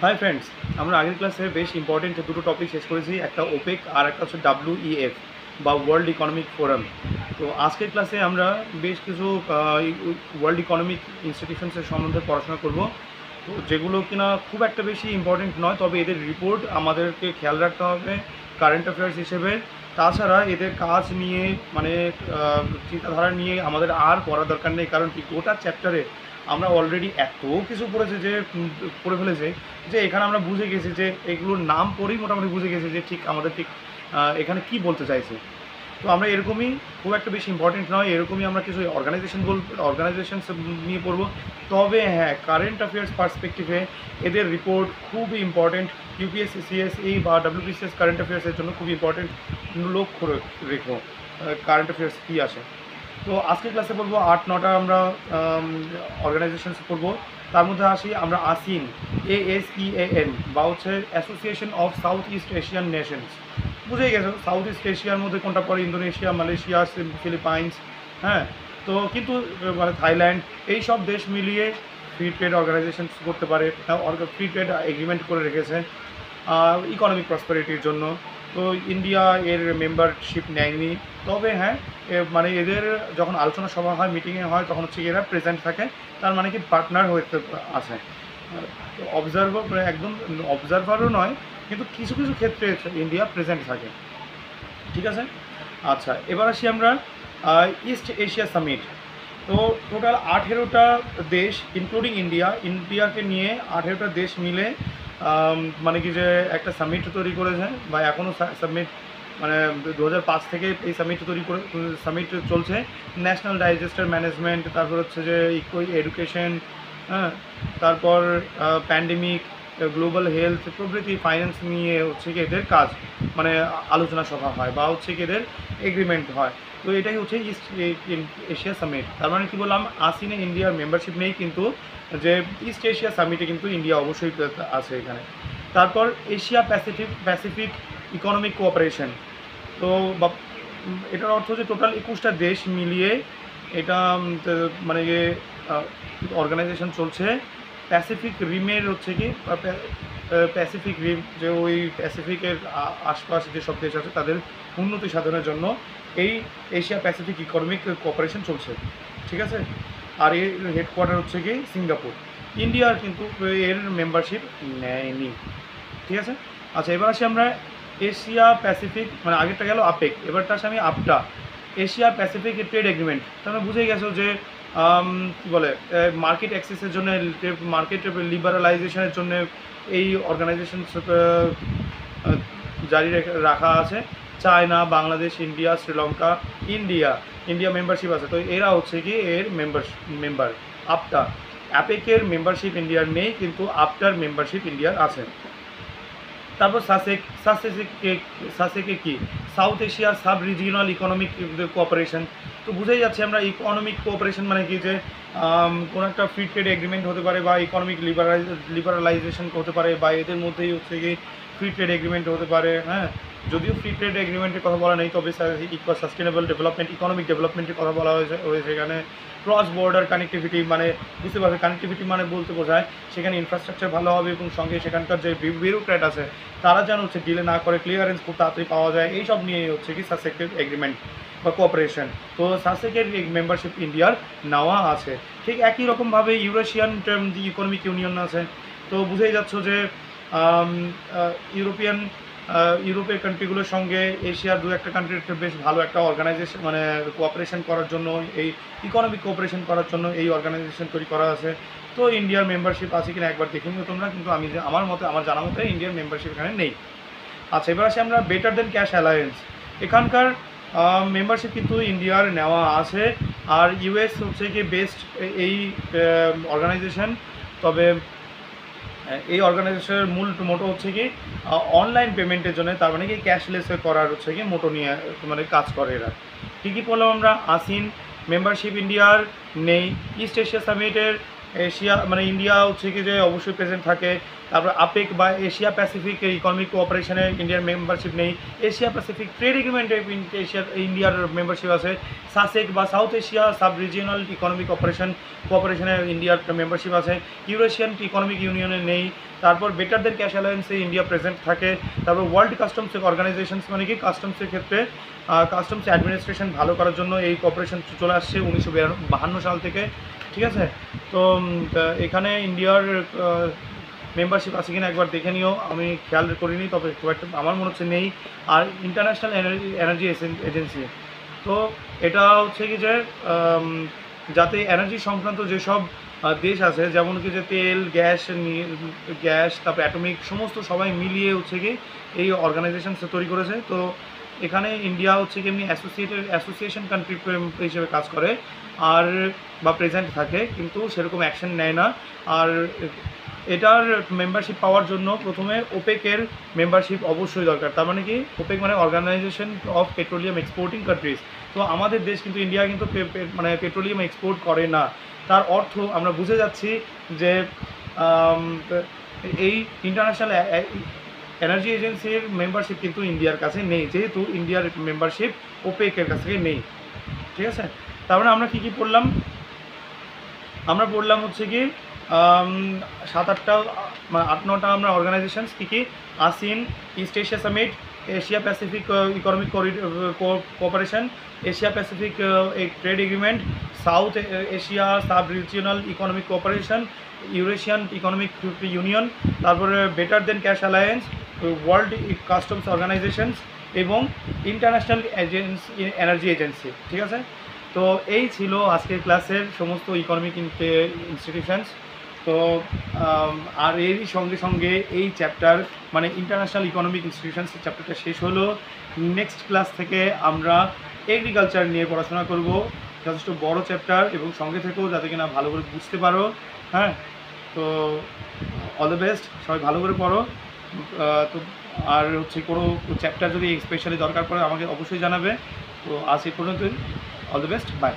Hi friends, আমরা আগের ক্লাসে বেশ ইম্পর্টেন্ট দুটো টপিক শেষ করেছি, একটা ওপেক আর একটা হচ্ছে WEF বা ওয়ার্ল্ড ইকোনমিক ফোরাম। তো আজকের ক্লাসে আমরা বেশ কিছু ওয়ার্ল্ড ইকোনমিক ইনস্টিটিউশনসের সম্বন্ধে পড়াশোনা করব, তো যেগুলো কিনা খুব একটা বেশি ইম্পর্টেন্ট নয়, তবে এদের রিপোর্ট আমাদেরকে খেয়াল রাখতে হবে কারেন্ট অ্যাফেয়ার্স হিসেবে। তাছাড়া এদের কাজ নিয়ে মানে চিন্তাধারা নিয়ে আমাদের আর পড়ার দরকার নেই, কারণ কি গোটা চ্যাপ্টারে আমরা অলরেডি এত কিছু পড়েছি যে পড়ে ফেলেছে যে এখানে আমরা বুঝে গেছি যে এগুলোর নাম পড়েই মোটামুটি বুঝে গেছি যে ঠিক আমাদের ঠিক এখানে কি বলতে চাইছে। তো আমরা এরকমই খুব একটা বেশি ইম্পর্টেন্ট নয়, এরকমই আমরা কিছু অর্গানাইজেশনস নিয়ে পড়বো। তবে হ্যাঁ, কারেন্ট অ্যাফেয়ার্স পার্সপেক্টিভে এদের রিপোর্ট খুবই ইম্পর্টেন্ট। ইউপিএসসি, সিএসই বা WBCS কারেন্ট অ্যাফেয়ার্সের জন্য খুবই ইম্পর্টেন্ট। লক্ষ্য রেখো কারেন্ট অ্যাফেয়ার্স কী আসে। তো আজকের ক্লাসে বলবো 8-9টা আমরা অর্গানাইজেশনস পড়বো। তার মধ্যে আসি আমরা আসিন, ASEAN বা হচ্ছে association of south east Asian Nations. বুঝেই গেছো সাউথ ইস্ট এশিয়ার মধ্যে কোনটা পড়ে, ইন্দোনেশিয়া, মালয়েশিয়া, ফিলিপাইন্স, হ্যাঁ। তো কিন্তু মানে থাইল্যান্ড, এই সব দেশ মিলিয়ে ফ্রি ট্রেড অর্গানাইজেশন করতে পারে, ফ্রি ট্রেড এগ্রিমেন্ট করে রেখেছে ইকোনমিক প্রসপারিটির জন্য। তো ইন্ডিয়া এর মেম্বারশিপ নেয়নি, তবে হ্যাঁ মানে এদের যখন আলোচনা সভা হয়, মিটিংয়ে হয়, তখন হচ্ছে এরা প্রেজেন্ট থাকে, তার মানে কি পার্টনার হতে আছে। অবজারভার, একদম অবজারভারও নয়, কিন্তু কিছু কিছু ক্ষেত্রে ইন্ডিয়া প্রেজেন্ট থাকে, ঠিক আছে। আচ্ছা, এবার আসি আমরা ইস্ট এশিয়া সামিট। তো টোটাল 18টা দেশ ইনক্লুডিং ইন্ডিয়াকে নিয়ে 18টা দেশ মিলে মানে কি যে একটা সামিট তৈরি করেছে, বা এখনও সামিট মানে 2005 থেকে এই সামিট তৈরি করে সামিট চলছে। ন্যাশনাল ডাইজেস্টার ম্যানেজমেন্ট, তারপর হচ্ছে যে এডুকেশন, হ্যাঁ, তারপর প্যান্ডেমিক, গ্লোবাল হেলথ প্রভৃতি ফাইন্যান্স নিয়ে হচ্ছে কি এদের কাজ, মানে আলোচনা সভা হয় বা হচ্ছে কি এদের এগ্রিমেন্ট হয়। তো এটাই হচ্ছে ইস্ট এশিয়া সামিট। তার মানে কী বললাম, আসিনে ইন্ডিয়ার মেম্বারশিপ নেই, কিন্তু যে ইস্ট এশিয়া সামিটে কিন্তু ইন্ডিয়া অবশ্যই আছে এখানে। তারপর এশিয়া প্যাসিফিক ইকোনমিক কোঅপারেশন। তো এটার অর্থ হচ্ছে টোটাল 21টা দেশ মিলিয়ে এটা মানে অর্গানাইজেশন চলছে। প্যাসিফিক রিমের হচ্ছে কি প্যাসিফিক রিম, যে ওই প্যাসিফিকের আশপাশ যেসব দেশ আছে তাদের উন্নতি সাধনের জন্য এই এশিয়া প্যাসিফিক ইকোনমিক কোঅপারেশন চলছে, ঠিক আছে। আর এর হেডকোয়ার্টার হচ্ছে কি সিঙ্গাপুর। ইন্ডিয়ার কিন্তু এর মেম্বারশিপ নেয়নি, ঠিক আছে। আচ্ছা, এবার আসি আমরা এশিয়া প্যাসিফিক, মানে আগেরটা গেল আপেক, এবারটা আসি আমি আপটা, এশিয়া প্যাসিফিক ট্রেড এগ্রিমেন্ট। তাহলে বুঝেই গেছো যে কী বলে, মার্কেট অ্যাক্সেসের জন্য, মার্কেট লিবারালাইজেশনের জন্য এই অর্গানাইজেশন জারি রাখা আছে। China, Bangladesh, India, Sri Lanka, India membership আছে। তো এরা হচ্ছে কি এর মেম্বার আপটা। অ্যাপেকের মেম্বারশিপ ইন্ডিয়ার নেই, কিন্তু আপটার মেম্বারশিপ ইন্ডিয়ার আছে। তারপর সাসেকে কি south Asia sub regional economic cooperation. তো বুঝেই যাচ্ছে আমরা ইকোনমিক কোঅপারেশন মানে কি যে কোনো একটা ফ্রি ট্রেড এগ্রিমেন্ট হতে পারে, বা ইকোনমিক লিবারালাইজেশন হতে পারে, বা এদের মধ্যেই হচ্ছে কি ফ্রি ট্রেড এগ্রিমেন্ট হতে পারে। হ্যাঁ, যদিও ফ্রি ট্রেড এগ্রিমেন্টের কথা বলা নেই, তবে সাস্টেনেবল ডেভেলপমেন্ট, ইকোনমিক ডেভেলপমেন্টের কথা বলা হয়েছে এখানে। ক্রস বর্ডার কানেক্টিভিটি, মানে বুঝতে পারবে কানেক্টিভিটি মানে বলতে বোঝায় সেখানে ইনফ্রাস্ট্রাকচার ভালো হবে, এবং সঙ্গে সেখানকার যে বিউরোক্র্যাট আছে তারা যেন হচ্ছে ডিলে না করে, ক্লিয়ারেন্স খুব তাড়াতাড়ি পাওয়া যায়। এইসব নিয়ে হচ্ছে কি সাসেকের এগ্রিমেন্ট বা কোঅপারেশন। তো সাসেকের মেম্বারশিপ ইন্ডিয়ার নেওয়া আছে। ঠিক একই রকমভাবে ইউরেশিয়ান ইকোনমিক ইউনিয়ন আছে। তো বুঝেই যাচ্ছ যে ইউরোপের কান্ট্রিগুলোর সঙ্গে এশিয়ার দু একটা কান্ট্রির বেশ ভালো একটা অর্গানাইজেশন, মানে কোঅপারেশন করার জন্য, এই ইকোনমিক কোঅপারেশন করার জন্য এই অর্গানাইজেশন তৈরি করা আছে। তো ইন্ডিয়ার মেম্বারশিপ আছে কিনা একবার দেখে নিও তোমরা, কিন্তু আমি আমার জানা মতে ইন্ডিয়ার মেম্বারশিপ এখানে নেই। আচ্ছা, এবার আসি আমরা বেটার দেন ক্যাশ অ্যালায়েন্স। এখানকার মেম্বারশিপ কিন্তু ইন্ডিয়ার নেওয়া আছে, আর ইউএস হচ্ছে কি বেস্ট এই অর্গানাইজেশন। তবে এই অর্গানাইজেশনের মূল মোটো হচ্ছে কি অনলাইন পেমেন্টের জন্য, তার মানে কি ক্যাশলেস করার হচ্ছে কি মোটো নিয়ে মানে কাজ করে এরা। কী কী বললাম আমরা, আসিন মেম্বারশিপ ইন্ডিয়ার নেই। ইস্ট এশিয়া সামিটের এশিয়া মানে ইন্ডিয়া হচ্ছে কি যে অবশ্যই প্রেজেন্ট থাকে। তারপর আপেক বা এশিয়া প্যাসিফিক ইকোনমিক কোঅপারেশনে ইন্ডিয়ার মেম্বারশিপ নেই। এশিয়া প্যাসিফিক ট্রেড এগ্রিমেন্টে ইন্ডিয়ার মেম্বারশিপ আছে। সাসেক বা south Asia sub regional economic কোঅপারেশনে ইন্ডিয়ার মেম্বারশিপ আছে। ইউরেশিয়ান ইকোনমিক ইউনিয়নে নেই। তারপর better than cash অ্যালায়েন্সে India present থাকে। তারপর ওয়ার্ল্ড কাস্টমস অর্গানাইজেশনস মানে কি কাস্টমসের ক্ষেত্রে কাস্টমস অ্যাডমিনিস্ট্রেশন ভালো করার জন্য এই কোঅপারেশন চলে আসছে 1952 সাল থেকে, ঠিক আছে। তো এখানে ইন্ডিয়ার মেম্বারশিপ আছে কিনা একবার দেখে নিও, আমি খেয়াল করিনি, তবে খুব একটা আমার মনে হচ্ছে নেই। আর ইন্টারন্যাশনাল এনার্জি এজেন্সি, তো এটা হচ্ছে কি যে যাতে এনার্জি সংক্রান্ত যেসব দেশ আছে, যেমন কি যে তেল, গ্যাস তারপর অ্যাটমিক সমস্ত সবাই মিলিয়ে হচ্ছে কি এই অর্গানাইজেশন তৈরি করেছে। তো এখানে ইন্ডিয়া হচ্ছে কি এমনি অ্যাসোসিয়েশন কান্ট্রি হিসেবে কাজ করে আর বা প্রেজেন্ট থাকে, কিন্তু সেরকম অ্যাকশন নেয় না। আর এটার মেম্বারশিপ পাওয়ার জন্য প্রথমে ওপেকের মেম্বারশিপ অবশ্যই দরকার। তার মানে কি ওপেক মানে organization of petroleum exporting countries. তো আমাদের দেশ কিন্তু ইন্ডিয়া কিন্তু মানে পেট্রোলিয়াম এক্সপোর্ট করে না। তার অর্থ আমরা বুঝে যাচ্ছি যে এই ইন্টারন্যাশনাল এনার্জি এজেন্সির মেম্বারশিপ কিন্তু ইন্ডিয়ার কাছে নেই, যেহেতু ইন্ডিয়ার মেম্বারশিপ ওপেকের কাছ থেকে নেই, ঠিক আছে। তারপরে আমরা কী কী পড়লাম, আমরা পড়লাম হচ্ছে কি 7-8টা 8-9টা আমরা অর্গানাইজেশনস কী কী: ASEAN, East Asia summit, Asia Pacific economic cooperation, Asia Pacific trade agreement, South Asia sub regional economic cooperation, Eurasian economic union, তারপরে better than cash alliance, world customs organisations এবং ইন্টারন্যাশনাল এনার্জি এজেন্সি, ঠিক আছে। তো এই ছিল আজকের ক্লাসের সমস্ত ইকোনমিক ইনস্টিটিউশনস। তো আর এরই সঙ্গে সঙ্গে এই চ্যাপ্টার মানে ইন্টারন্যাশনাল ইকোনমিক ইনস্টিটিউশনস চ্যাপ্টারটা শেষ হলো। নেক্সট ক্লাস থেকে আমরা এগ্রিকালচার নিয়ে পড়াশোনা করব, যথেষ্ট বড় চ্যাপ্টার, এবং সঙ্গে থেকেও যাতে কিনা ভালো করে বুঝতে পারো। হ্যাঁ, তো অল দ্য বেস্ট, সবাই ভালো করে পড়ো। তো আর হচ্ছে কোনো চ্যাপ্টার যদি স্পেশালি দরকার পড়ে আমাকে অবশ্যই জানাবে। তো আজ এই পর্যন্তই, অল দ্য বেস্ট, বাই।